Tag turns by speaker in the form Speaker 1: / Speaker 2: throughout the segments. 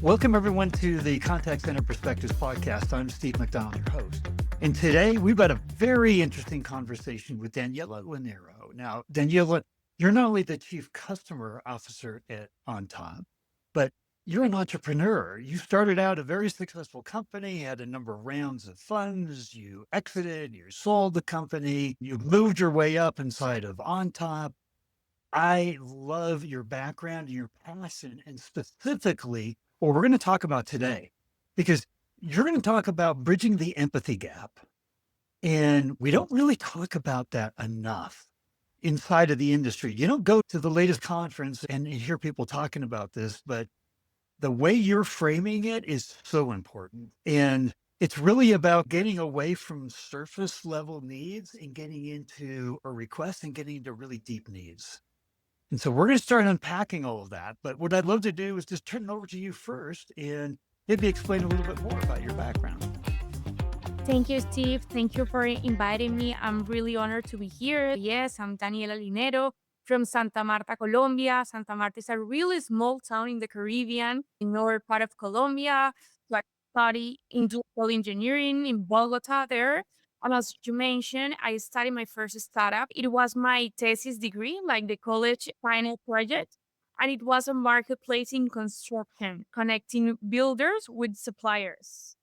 Speaker 1: Welcome, everyone, to the Contact Center Perspectives podcast. I'm Steve McDonald, your host. And today we've got a very interesting conversation with Daniela Linero. Now, Daniela, you're not only the Chief Customer Officer at Ontop, but you're an entrepreneur. You started out a very successful company, had a number of rounds of funds, you exited, you sold the company, you moved your way up inside of Ontop. I love your background, your passion, and specifically what we're going to talk about today, because you're going to talk about bridging the empathy gap. And we don't really talk about that enough inside of the industry. You don't go to the latest conference and you hear people talking about this, but the way you're framing it is so important. And it's really about getting away from surface level needs and getting into a request and getting into really deep needs. And so we're going to start unpacking all of that. But what I'd love to do is just turn it over to you first and maybe explain a little bit more about your background.
Speaker 2: Thank you, Steve. Thank you for inviting me. I'm really honored to be here. Yes, I'm Daniela Linero from Santa Marta, Colombia. Santa Marta is a really small town in the Caribbean, in northern part of Colombia. So I study industrial engineering in Bogota there. And as you mentioned, I studied my first startup. It was my thesis degree, like the college final project. And it was a marketplace in construction, connecting builders with suppliers.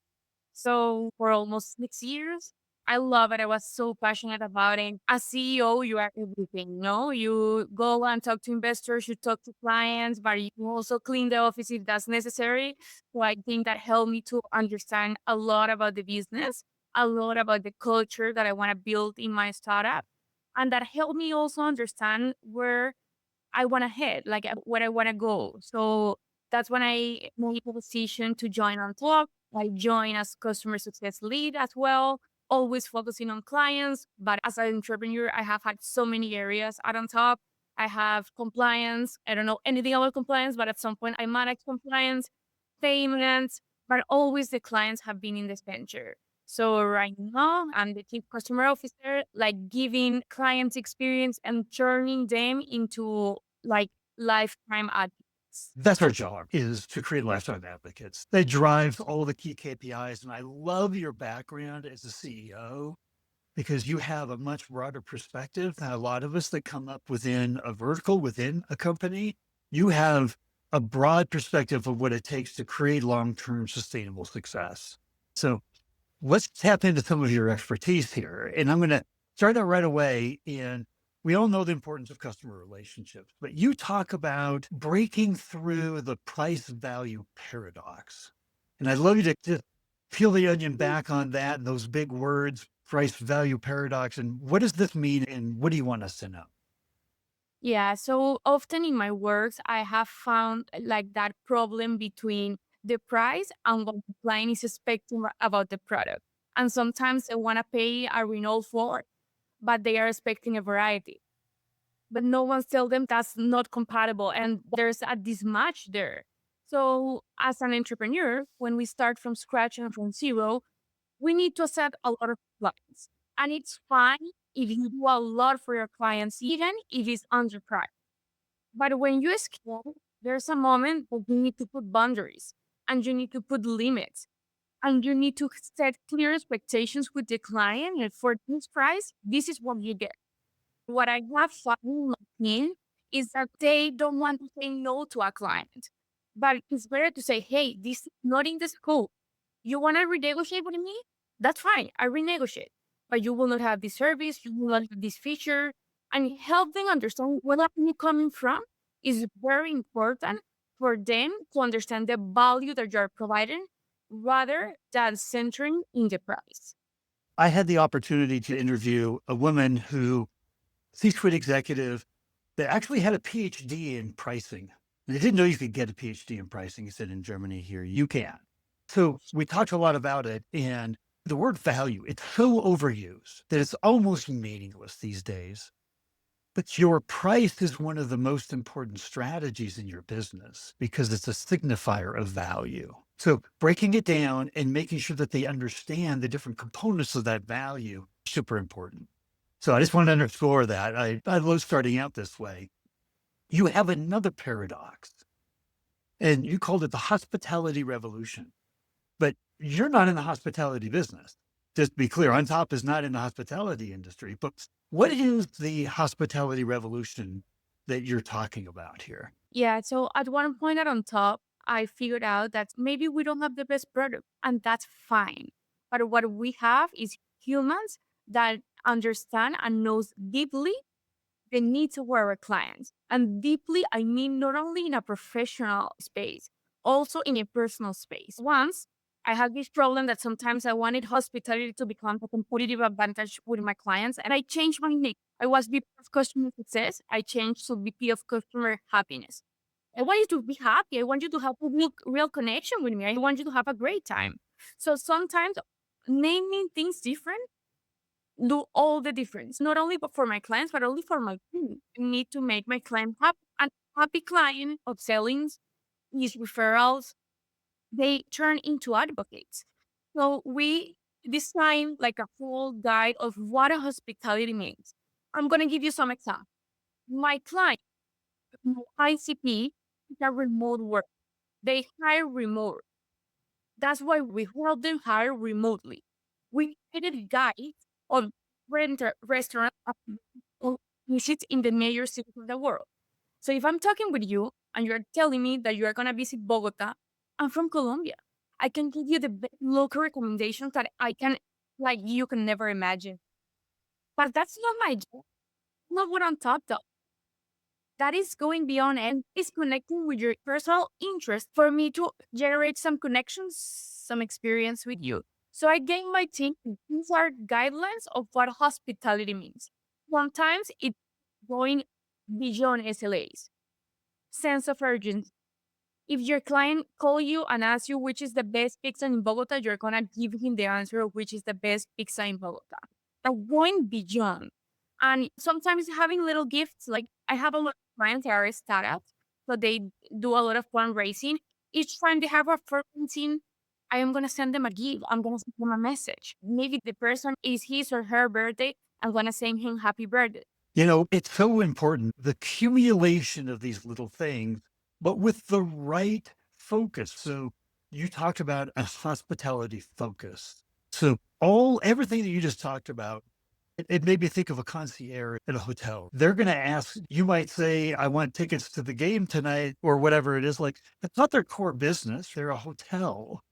Speaker 2: So for almost 6 years, I love it. I was so passionate about it. As CEO, you are everything, no? You go and talk to investors, you talk to clients, but you also clean the office if that's necessary. So I think that helped me to understand a lot about the business, a lot about the culture that I want to build in my startup. And that helped me also understand where I want to head, like where I want to go. So that's when I made the decision to join Ontop. I joined as customer success lead as well, always focusing on clients. But as an entrepreneur, I have had so many areas at Ontop. I have compliance. I don't know anything about compliance, but at some point I manage compliance, payments, but always the clients have been in the center. So right now, I'm the chief customer officer, like giving clients experience and turning them into like lifetime advocates.
Speaker 1: That's our job, is to create lifetime advocates. They drive all the key KPIs. And I love your background as a CEO because you have a much broader perspective than a lot of us that come up within a vertical, within a company. You have a broad perspective of what it takes to create long-term sustainable success. So let's tap into some of your expertise here. And I'm going to start out right away. And we all know the importance of customer relationships, but you talk about breaking through the price value paradox. And I'd love you to just peel the onion back on that and those big words, price value paradox. And what does this mean? And what do you want us to know?
Speaker 2: Yeah, so often in my works, I have found like that problem between the price and what the client is expecting about the product. And sometimes they want to pay a renewal for, but they are expecting a variety. But no one's tell them that's not compatible and there's a mismatch there. So as an entrepreneur, when we start from scratch and from zero, we need to set a lot of plans. And it's fine if you do a lot for your clients, even if it's underpriced. But when you scale, there's a moment that you need to put boundaries and you need to put limits and you need to set clear expectations with the client. And for this price, this is what you get. What I have found in my team is that they don't want to say no to a client, but it's better to say, hey, this is not in the scope. You want to renegotiate with me? That's fine. I renegotiate, but you will not have this service. You will not have this feature, and help them understand where I'm coming from is very important for them to understand the value that you're providing rather than centering in the price.
Speaker 1: I had the opportunity to interview a woman who, C-suite executive, that actually had a PhD in pricing. And I didn't know you could get a PhD in pricing. He said in Germany here, you can. So we talked a lot about it. And the word value, it's so overused that it's almost meaningless these days. But your price is one of the most important strategies in your business because it's a signifier of value. So breaking it down and making sure that they understand the different components of that value, super important. So I just want to underscore that. I love starting out this way. You have another paradox and you called it the hospitality revolution. But you're not in the hospitality business. Just to be clear, Ontop is not in the hospitality industry. But what is the hospitality revolution that you're talking about here?
Speaker 2: Yeah, so at one point at On Top, I figured out that maybe we don't have the best product, and that's fine. But what we have is humans that understand and knows deeply the needs of our clients. And deeply, I mean not only in a professional space, also in a personal space. Once I had this problem that sometimes I wanted hospitality to become a competitive advantage with my clients, and I changed my name. I was VP of customer success. I changed to VP of customer happiness. I want you to be happy. I want you to have a real connection with me. I want you to have a great time. So sometimes naming things different do all the difference, not only for my clients, but only for my team. I need to make my client happy. And happy client upsellings, these referrals, they turn into advocates. So we design like a full guide of what a hospitality means. I'm going to give you some examples. My client, ICP, is a remote work. They hire remote. That's why we help them hire remotely. We created guides on restaurant visits in the major cities of the world. So if I'm talking with you and you're telling me that you are gonna visit Bogota, I'm from Colombia. I can give you the local recommendations that I can, like you can never imagine. But that's not my job. Not what I'm taught though. That is going beyond and is connecting with your personal interest for me to generate some connections, some experience with you. So I gave my team these are guidelines of what hospitality means. Sometimes it's going beyond SLAs, sense of urgency. If your client call you and ask you which is the best pizza in Bogota, you're gonna give him the answer of which is the best pizza in Bogota. But going beyond, and sometimes having little gifts. Like I have a lot of clients that are startups, so they do a lot of fundraising. Each time they have a fundraising, I am gonna send them a gift. I'm gonna send them a message. Maybe the person is his or her birthday. I'm gonna send him happy birthday.
Speaker 1: It's so important, the accumulation of these little things, but with the right focus. So you talked about a hospitality focus. So everything that you just talked about, it made me think of a concierge at a hotel. They're going to ask, you might say, I want tickets to the game tonight or whatever it is. Like, that's not their core business. They're a hotel,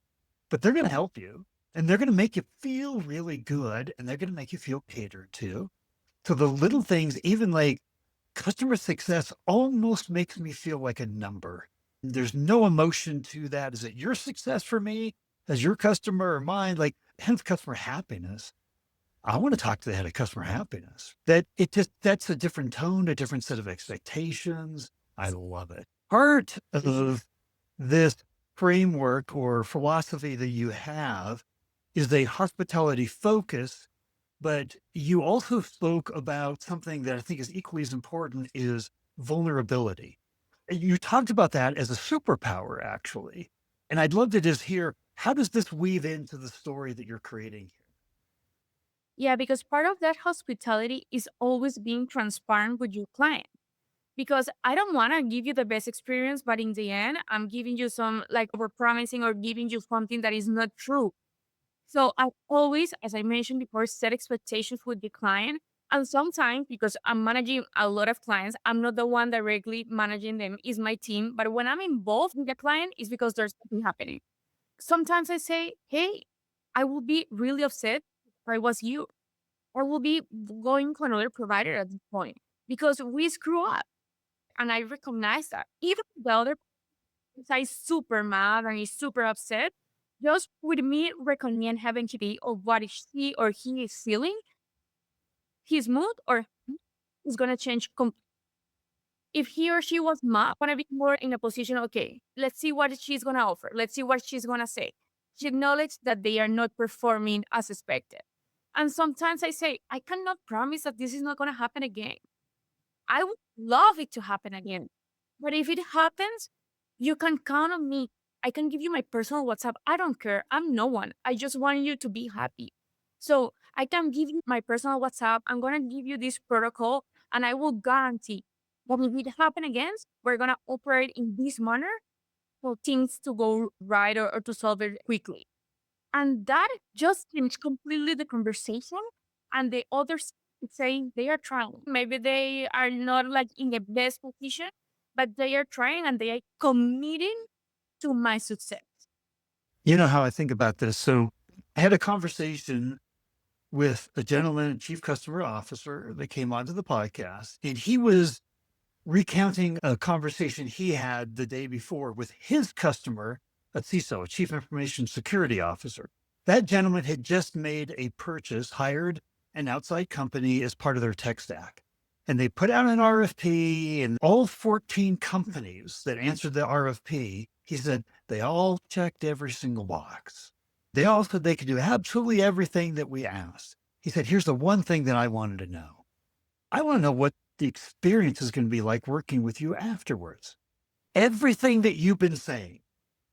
Speaker 1: but they're going to help you and they're going to make you feel really good and they're going to make you feel catered to. So the little things, even like customer success almost makes me feel like a number. There's no emotion to that. Is it your success for me as your customer or mine? Like, hence customer happiness. I want to talk to the head of customer happiness. That's a different tone, a different set of expectations. I love it. Part of this framework or philosophy that you have is a hospitality focus, but you also spoke about something that I think is equally as important is vulnerability. And you talked about that as a superpower, actually. And I'd love to just hear, how does this weave into the story that you're creating here?
Speaker 2: Yeah, because part of that hospitality is always being transparent with your client. Because I don't want to give you the best experience, but in the end, I'm giving you some like over promising or giving you something that is not true. So I always, as I mentioned before, set expectations with the client. And sometimes, because I'm managing a lot of clients, I'm not the one directly managing them, is my team. But when I'm involved with the client, it's because there's something happening. Sometimes I say, hey, I will be really upset if I was you, or will be going to another provider at this point because we screw up. And I recognize that. Even if the other person is super mad and is super upset, just with me recognizing and having to be of what she or he is feeling, his mood or is gonna change. If he or she was mad, gonna be more in a position, okay, let's see what she's gonna offer. Let's see what she's gonna say. She acknowledged that they are not performing as expected. And sometimes I say, I cannot promise that this is not gonna happen again. I would love it to happen again. But if it happens, you can count on me. I can give you my personal WhatsApp. I don't care. I'm no one. I just want you to be happy. So I can give you my personal WhatsApp. I'm going to give you this protocol and I will guarantee that if it happen again, we're going to operate in this manner for things to go right or to solve it quickly. And that just changed completely the conversation. And the others saying they are trying. Maybe they are not like in the best position, but they are trying and they are committing to my success.
Speaker 1: You know how I think about this? So I had a conversation with a gentleman, chief customer officer, that came onto the podcast, and he was recounting a conversation he had the day before with his customer, a CISO, a chief information security officer. That gentleman had just made a purchase, hired an outside company as part of their tech stack. And they put out an RFP, and all 14 companies that answered the RFP, he said, they all checked every single box. They all said they could do absolutely everything that we asked. He said, here's the one thing that I wanted to know. I want to know what the experience is going to be like working with you afterwards. Everything that you've been saying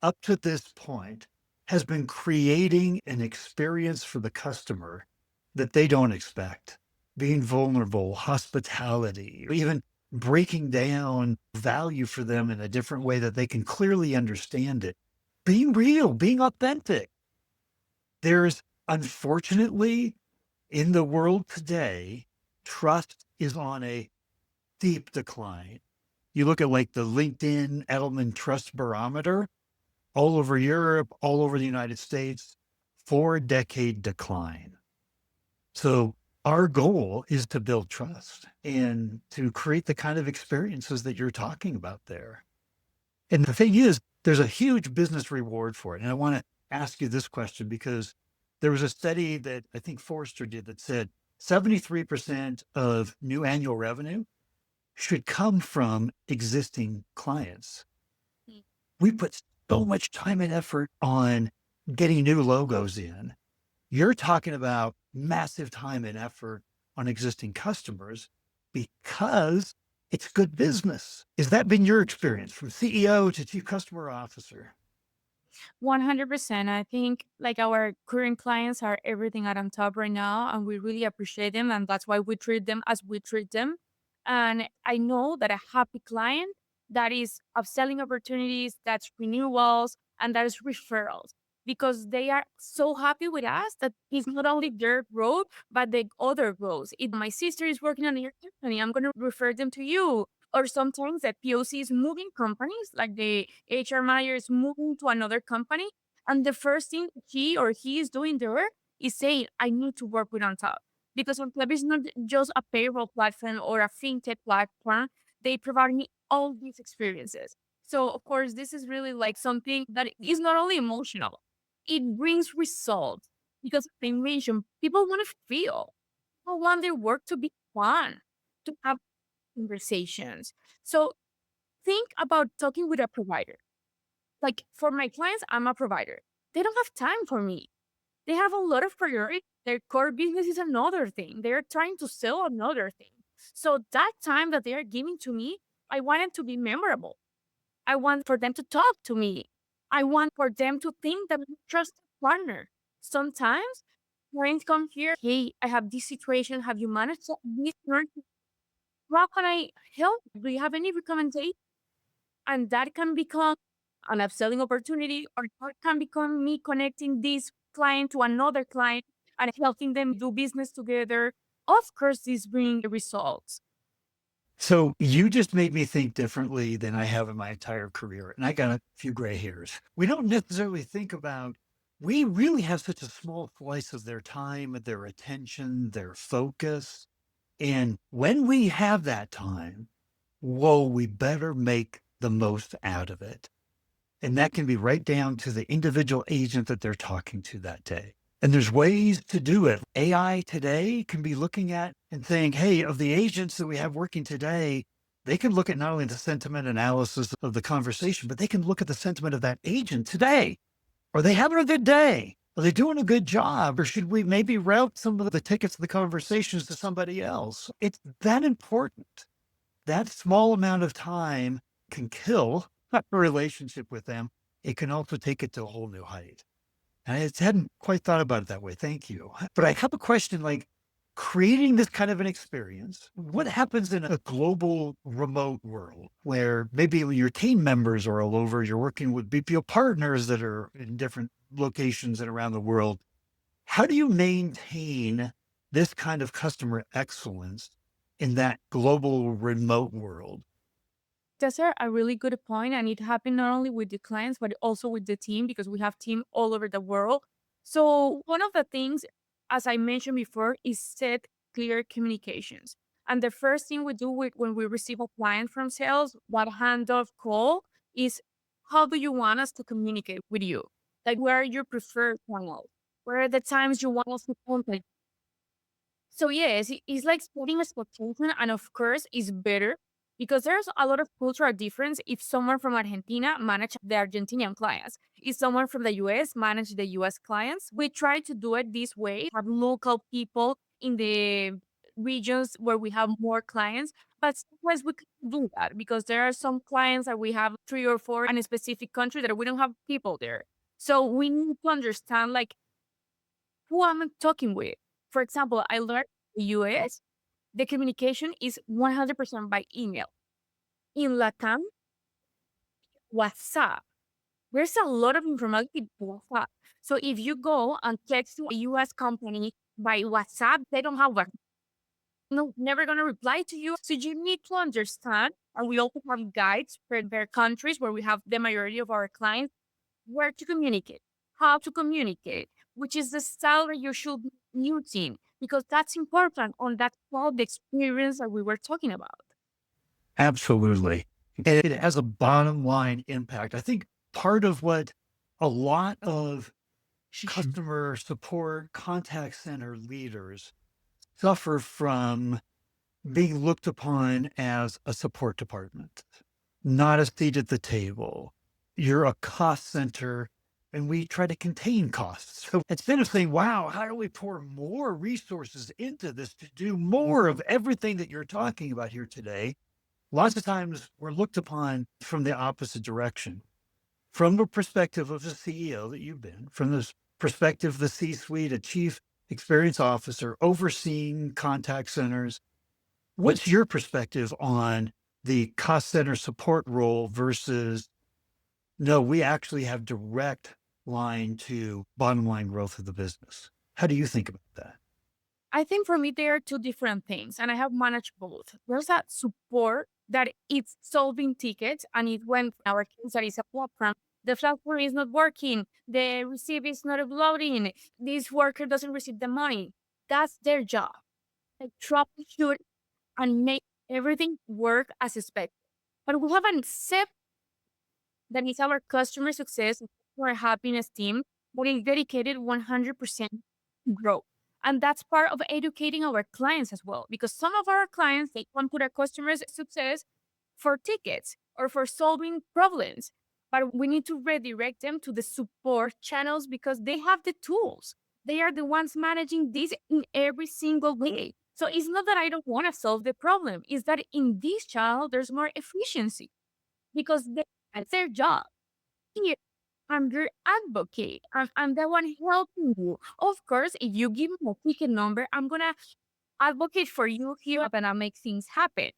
Speaker 1: up to this point has been creating an experience for the customer that they don't expect. Being vulnerable, hospitality, even breaking down value for them in a different way that they can clearly understand it. Being real, being authentic. There's, unfortunately, in the world today, trust is on a deep decline. You look at like the LinkedIn Edelman Trust Barometer, all over Europe, all over the United States, 4-decade decline. So our goal is to build trust and to create the kind of experiences that you're talking about there. And the thing is, there's a huge business reward for it. And I want to ask you this question because there was a study that I think Forrester did that said 73% of new annual revenue should come from existing clients. We put so much time and effort on getting new logos in. You're talking about massive time and effort on existing customers because it's good business. Has that been your experience from CEO to chief customer officer?
Speaker 2: 100%. I think like our current clients are everything at Ontop right now, and we really appreciate them. And that's why we treat them as we treat them. And I know that a happy client, that is upselling opportunities, that's renewals, and that is referrals because they are so happy with us that it's not only their growth, but the other growth. If my sister is working on your company, I'm going to refer them to you. Or sometimes the POC is moving companies, like the HR manager is moving to another company. And the first thing she or he is doing there is saying, I need to work with Ontop. Because Ontop is not just a payroll platform or a fintech platform. They provide me all these experiences. So, of course, this is really like something that is not only emotional, it brings results. Because they mentioned people want to feel, people want their work to be fun, to have conversations. So think about talking with a provider. Like for my clients, I'm a provider. They don't have time for me. They have a lot of priority. Their core business is another thing. They're trying to sell another thing. So that time that they are giving to me, I want it to be memorable. I want for them to talk to me. I want for them to think that I'm a trusted partner. Sometimes clients come here, hey, I have this situation. Have you managed this? How can I help? Do you have any recommendation? And that can become an upselling opportunity, or it can become me connecting this client to another client and helping them do business together. Of course, this brings results.
Speaker 1: So you just made me think differently than I have in my entire career. And I got a few gray hairs. We don't necessarily think about, we really have such a small slice of their time, their attention, their focus. And when we have that time, whoa, we better make the most out of it. And that can be right down to the individual agent that they're talking to that day. And there's ways to do it. AI today can be looking at and saying, hey, of the agents that we have working today, they can look at not only the sentiment analysis of the conversation, but they can look at the sentiment of that agent today. Are they having a good day? Are they doing a good job? Or should we maybe route some of the tickets of the conversations to somebody else? It's that important. That small amount of time can kill a relationship with them. It can also take it to a whole new height. And I just hadn't quite thought about it that way. Thank you. But I have a question like, creating this kind of an experience. What happens in a global remote world where maybe your team members are all over, you're working with BPO partners that are in different locations and around the world? How do you maintain this kind of customer excellence in that global remote world?
Speaker 2: That's a really good point, and it happened not only with the clients but also with the team because we have team all over the world. So one of the things, as I mentioned before, is set clear communications. And the first thing we do when we receive a client from sales, what handoff call is, how do you want us to communicate with you? Like, where are your preferred channels? Where are the times you want us to contact? So yes, it's like splitting expectation, and of course, it's better because there's a lot of cultural difference if someone from Argentina manage the Argentinian clients, if someone from the US manage the US clients. We try to do it this way, have local people in the regions where we have more clients, but sometimes we can do that because there are some clients that we have three or four in a specific country that we don't have people there. So we need to understand like who I'm talking with. For example, I learned in the US, the communication is 100% by email. In Latam, WhatsApp. There's a lot of informality to WhatsApp. So if you go and text to a US company by WhatsApp, they don't have WhatsApp. No, never gonna reply to you. So you need to understand, and we also have guides for their countries where we have the majority of our clients where to communicate, how to communicate, which is the style that you should be using, because that's important on that cloud experience that we were talking about.
Speaker 1: Absolutely. And it has a bottom line impact. I think part of what a lot of customer support contact center leaders suffer from being looked upon as a support department, not a seat at the table. You're a cost center, and we try to contain costs. So instead of saying, wow, how do we pour more resources into this to do more of everything that you're talking about here today? Lots of times we're looked upon from the opposite direction. From the perspective of the CEO that you've been, from the perspective of the C-suite, a chief experience officer overseeing contact centers, what's your perspective on the cost center support role versus, no, we actually have direct line to bottom line growth of the business? How do you think about that?
Speaker 2: I think for me, they are two different things, and I have managed both. There's that support that it's solving tickets, and it went our case that is a problem. The platform is not working. The receipt is not uploading. This worker doesn't receive the money. That's their job. Like troubleshoot and make everything work as expected. But we have a set that is our customer success and customer happiness team that is dedicated 100% to growth. And that's part of educating our clients as well, because some of our clients, they come to their customers' success for tickets or for solving problems. But we need to redirect them to the support channels because they have the tools. They are the ones managing this in every single way. So it's not that I don't want to solve the problem, it's that in this channel, there's more efficiency because that's their job. Here, I'm your advocate. I'm the one helping you. Of course, if you give me a ticket number, I'm gonna advocate for you here and I make things happen.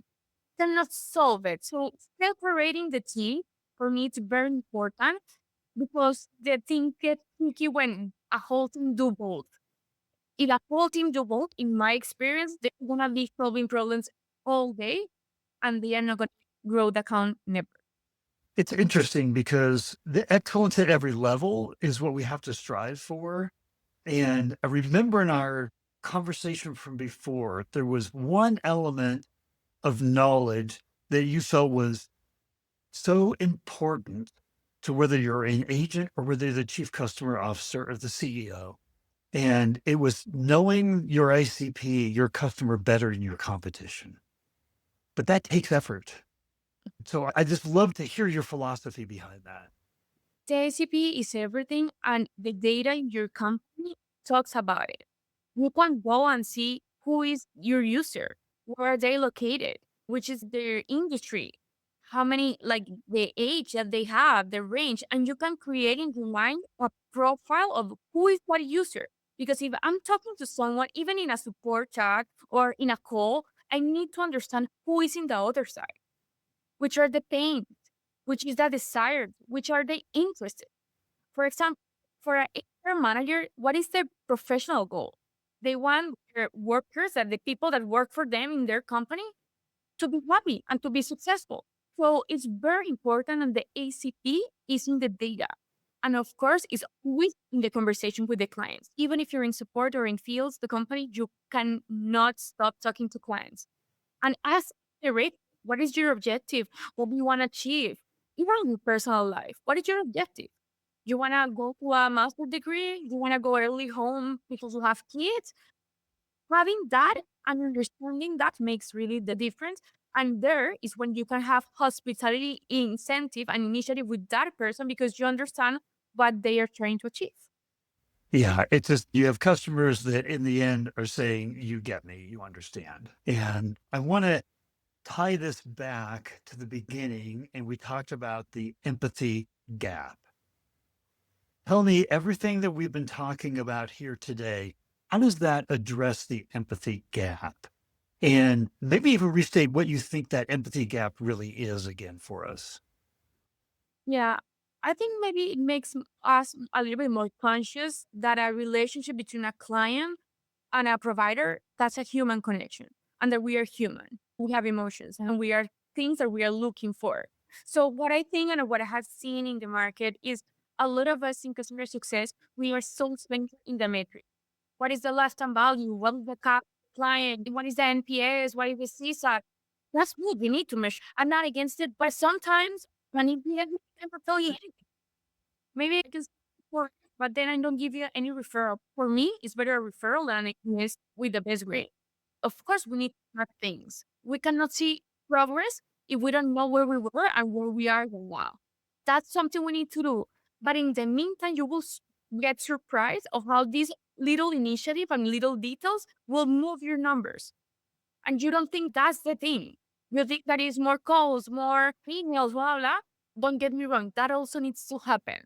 Speaker 2: Cannot solve it. So separating the team for me it's very important because the thing gets tricky when a whole team do both. If a whole team do both, in my experience, they're gonna be solving problems all day and they are not gonna grow the account never.
Speaker 1: It's interesting because the excellence at every level is what we have to strive for. And I remember in our conversation from before, there was one element of knowledge that you felt was so important to whether you're an agent or whether you're the chief customer officer or the CEO. And it was knowing your ICP, your customer better than your competition. But that takes effort. So I just love to hear your philosophy behind that.
Speaker 2: The ACP is everything, and the data in your company talks about it. You can go and see who is your user, where are they located, which is their industry, how many, like the age that they have, the range, and you can create in your mind a profile of who is what user. Because if I'm talking to someone, even in a support chat or in a call, I need to understand who is in the other side, which are the pains, which is the desire, which are the interests. For example, for a HR manager, what is their professional goal? They want their workers and the people that work for them in their company to be happy and to be successful. So it's very important, and the ACP is in the data. And of course, it's always in the conversation with the clients. Even if you're in support or in fields, the company, you cannot stop talking to clients and ask the rate, what is your objective? What do you want to achieve? Even in your personal life, what is your objective? You want to go to a master degree? You want to go early home because you have kids? Having that and understanding that makes really the difference. And there is when you can have hospitality incentive and initiative with that person because you understand what they are trying to achieve.
Speaker 1: Yeah, it's just you have customers that in the end are saying, "You get me, you understand." And I wanna tie this back to the beginning, and we talked about the empathy gap. Tell me everything that we've been talking about here today, how does that address the empathy gap? And maybe even restate what you think that empathy gap really is again for us.
Speaker 2: Yeah, I think maybe it makes us a little bit more conscious that a relationship between a client and a provider, that's a human connection, and that we are human. We have emotions and we are things that we are looking for. So what I think and what I have seen in the market is a lot of us in customer success, we are so spent in the metric. What is the lifetime value? What is the client? What is the NPS? What is the CSAT? That's good. We need to measure. I'm not against it, but sometimes an NPS can tell you maybe I can support, but then I don't give you any referral. For me, it's better a referral than a miss with the best grade. Of course, we need to track things. We cannot see progress if we don't know where we were and where we are now. That's something we need to do. But in the meantime, you will get surprised of how these little initiative and little details will move your numbers. And you don't think that's the thing. You think that is more calls, more emails, blah, blah. Don't get me wrong. That also needs to happen.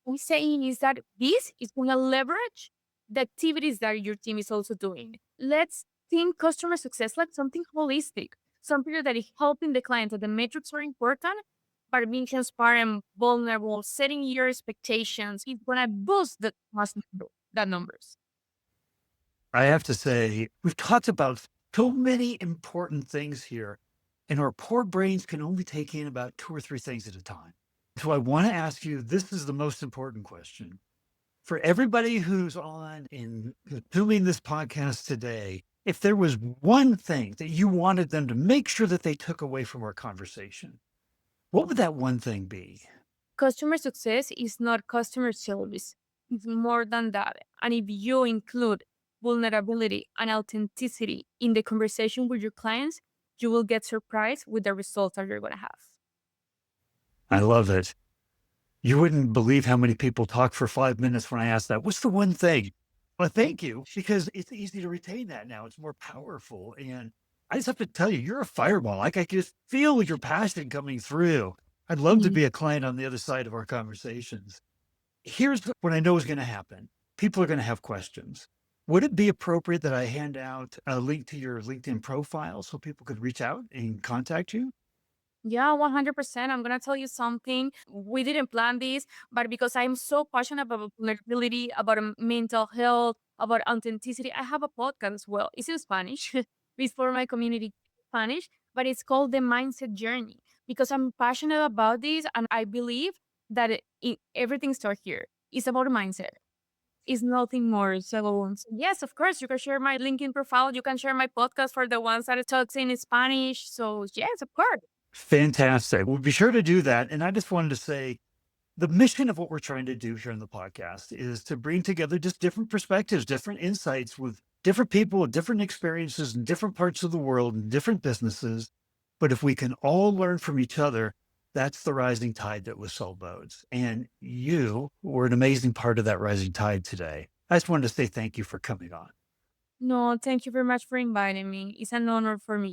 Speaker 2: What I'm saying is that this is going to leverage the activities that your team is also doing. Let's think customer success like something holistic, something that is helping the client. That the metrics are important, but being transparent, vulnerable, setting your expectations is going to boost the numbers.
Speaker 1: I have to say, we've talked about so many important things here, and our poor brains can only take in about two or three things at a time. So I want to ask you this is the most important question. For everybody who's on and consuming this podcast today, if there was one thing that you wanted them to make sure that they took away from our conversation, what would that one thing be?
Speaker 2: Customer success is not customer service. It's more than that. And if you include vulnerability and authenticity in the conversation with your clients, you will get surprised with the results that you're going to have.
Speaker 1: I love it. You wouldn't believe how many people talk for 5 minutes when I ask that. What's the one thing? Well, thank you, because it's easy to retain that now. It's more powerful. And I just have to tell you, you're a fireball. Like I can just feel your passion coming through. I'd love to
Speaker 2: Mhm.
Speaker 1: be a client on the other side of our conversations. Here's what I know is going to happen. People are going to have questions. Would it be appropriate that I hand out a link to your LinkedIn profile so people could reach out and contact you?
Speaker 2: Yeah, 100%. I'm going to tell you something. We didn't plan this, but because I'm so passionate about vulnerability, about mental health, about authenticity, I have a podcast as well. It's in Spanish. It's for my community Spanish, but it's called The Mindset Journey because I'm passionate about this and I believe that everything starts here. It's about mindset. It's nothing more. So yes, of course, you can share my LinkedIn profile. You can share my podcast for the ones that talks in Spanish. So yes, of course.
Speaker 1: Fantastic. We'll be sure to do that. And I just wanted to say the mission of what we're trying to do here in the podcast is to bring together just different perspectives, different insights with different people with different experiences in different parts of the world and different businesses. But if we can all learn from each other, that's the rising tide that was soul boats. And you were an amazing part of that rising tide today. I just wanted to say thank you for coming on.
Speaker 2: No, thank you very much for inviting me. It's an honor for me.